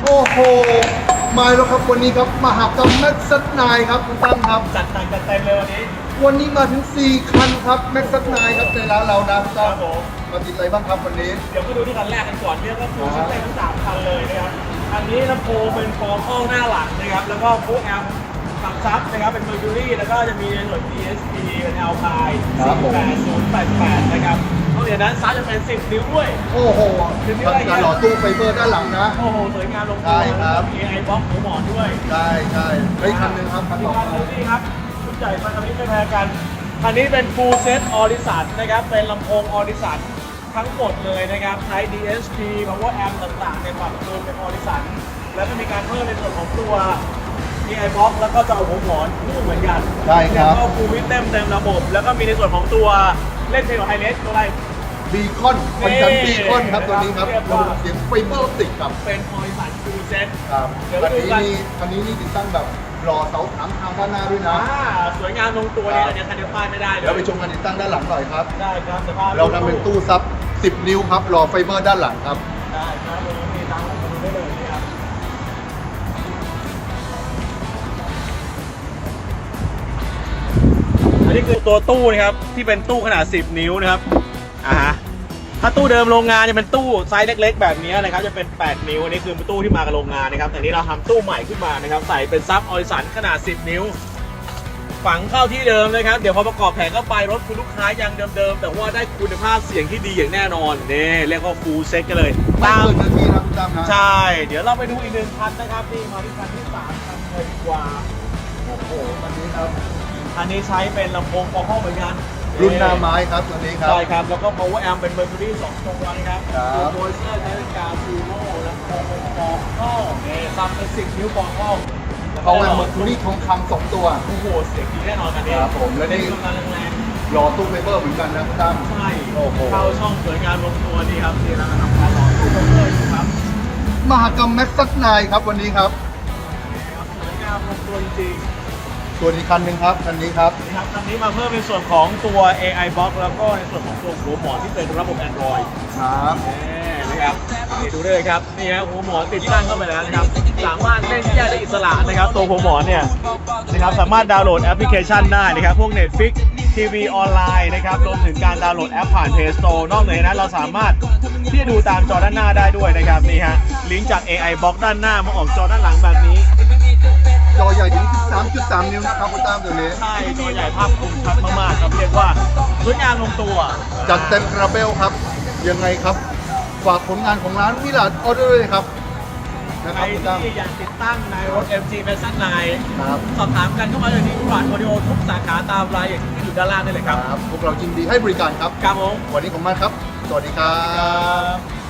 โอ้โหมาแล้วครับวันนี้ครับมหากรรมแม็กซ์ไนครับคุณตั้มครับ จัดหนักจัดเต็มเลยวันนี้ วันนี้มาถึง 4 คันครับแม็กซ์ไนครับในร้านเรานะคุณตั้ม ผม มาติดอะไรบ้างครับวันนี้ เดี๋ยวมาดูที่คันแรกกันก่อนเนี่ยก็คือชิ้นเต็มทั้ง3คันเลยนะครับอันนี้ลำโพงเป็นฟอร์มข้อหน้าหลังนะครับแล้วก็โค้แอมฝังซับนะครับเป็น Mercury แล้วก็จะมีในส่วน DSP เป็น Alpine 48088นะครับนอกจากนั้นซับจะเป็น10 นิ้วด้วย โอ้โหทำการหล่อตู้ไฟเบอร์ด้านหลังนะ โอ้โหสวยงามลงตัว ใช่ครับ AI Box หัวหมอนด้วย ใช่ใช่เฮ้ยคันหนึ่งครับคันต่อไป นี่ครับชุดใหญ่มาทำนี้ไม่แพ้กันคันนี้เป็น Full Set Audison นะครับเป็นลำโพง Audison ทั้งหมดเลยนะครับใช้ DSP Power Amp ต่างๆในปรับจูนเป็น Audison แล้วก็มีการเพิ่มในส่วนของตัว AI Box แล้วก็จะเอาหัวหมอนคู่เหมือนกัน ใช่ครับ แล้วก็ Full System เต็มระบบ แล้วก็มีในส่วนของตัวเล่นเพลงของไฮเลสตัวอะไร บีคอนคอนจันบีคอนครับตัวนี้ครับระบบเสียงไฟเบอร์ออปติกครับ เป็น Audison Full Set ครับ เดี๋ยว คัน ดู นี้ กัน นี่คันนี้นี่ติดตั้งแบบหล่อเสาถามทางด้านหน้าด้วยนะ สวยงามลงตัวเนี่ยอันนี้คันเดียวพลาดไม่ได้เลย เดี๋ยวไปชมการติดตั้งด้านหลังหน่อยครับ ได้ครับสภาพ เราทำเป็นตู้ซับ 10 นิ้วครับหล่อไฟเบอร์ด้านหลังครับ ได้ครับผมมีตามผมมาดูได้เลยนี่ครับอันนี้คือตัวตู้นะครับที่เป็นตู้ขนาด 10 นิ้วนะครับถ้าตู้เดิมโรงงานจะเป็นตู้ไซส์เล็กๆแบบนี้นะครับจะเป็น 8 นิ้วอันนี้คือตู้ที่มากับโรงงานนะครับแต่นี้เราทำตู้ใหม่ขึ้นมานะครับใส่เป็นซับออริสันขนาด 10 นิ้ว ฝังเข้าที่เดิมนะครับเดี๋ยวพอประกอบแผงเข้าไปรถคุณลูกค้ายังเดิมๆแต่ว่าได้คุณภาพเสียงที่ดีอย่างแน่นอนนี่เรียกว่าฟูลเซ็ตกันเลย ไม่เกินนาทีนะคุณตั้มนะ ใช่เดี๋ยวเราไปดูอีกหนึ่งคันนะครับนี่มาที่คันที่3คันเลยดีกว่า โอ้โหคันนี้ครับ อันนี้ใช้เป็นลำโพงคอเข้าเหมือนกัน รุ่นหน้าไม้ครับตัวนี้ครับ ใช่ครับแล้วก็ power amp เป็น Mercury 2 ตัวนะครับ ครับ ตัวโมเซอร์ใช้เป็นกาซูโม่ลำโพงเป็นฟองข้อนี่ซับเป็น10 นิ้วฟองข้อ เขาแหวนเมอร์คูรี่ทองคำ2 ตัว โอ้โหเสียงดีแน่นอนกันนี้ ครับผมและนี่ เล่นกำลังแรง หล่อตู้ไฟเบอร์เหมือนกันนะคุณตั้ม ใช่ โอ้โห เข้าช่องสวยงามลงตัวดีครับนี่เรากำลังการรอตู้เพิ่มอยู่ครับ มหากรรมแม็กซ์ไนครับวันนี้ครับ สวยงามลงตัวจริง ส่วนอีกคันหนึ่งครับคันนี้ครับ ๆนะครับคันนี้มาเพิ่มในส่วนของตัว AI Box แล้วก็ในส่วนของตัวหัวหมอนที่เป็นระบบ Android ครับ นะครับนี่ดูได้เลยครับนี่ฮะหัวหมอนติดตั้งเข้าไปแล้วนะครับสามารถเล่นแยกได้อิสระนะครับตัวหัวหมอนเนี่ยนะครับสามารถดาวน์โหลดแอปพลิเคชันได้นะครับพวก Netflix ทีวีออนไลน์นะครับรวมถึงการดาวน์โหลดแอปผ่าน Play Store นอกจากนั้นเราสามารถที่จะดูตามจอด้านหน้าได้ด้วยนะครับนี่ฮะลิงก์จาก AI Box ด้านหน้ามาออกจอด้านหลังแบบนี้ จอใหญ่ถึง 13.3 นิ้วนะครับคุณตั้มตัวนี้ ใช่จอใหญ่ภาพคมชัดมากๆครับเรียกว่าสวยงามลงตัว จัดเต็มคาราเบลครับ ยังไงครับ ฝากผลงานของร้านวิลาดออเดอร์เลยครับนะค ใคร รับคุณตั้ม ที่อยากติดตั้งในรถ MG p a s s a n ครับ 9สอบถามกันเข้ามาเลยที่ร้านออดิโอทุกสาขาตามรายอย่างที่อยู่ด้านล่างได้เลยครับ ครับพวกเรายินดีให้บริการครับ ครับผม วันนี้ขอบคุณมากครับ สวัสดีครับ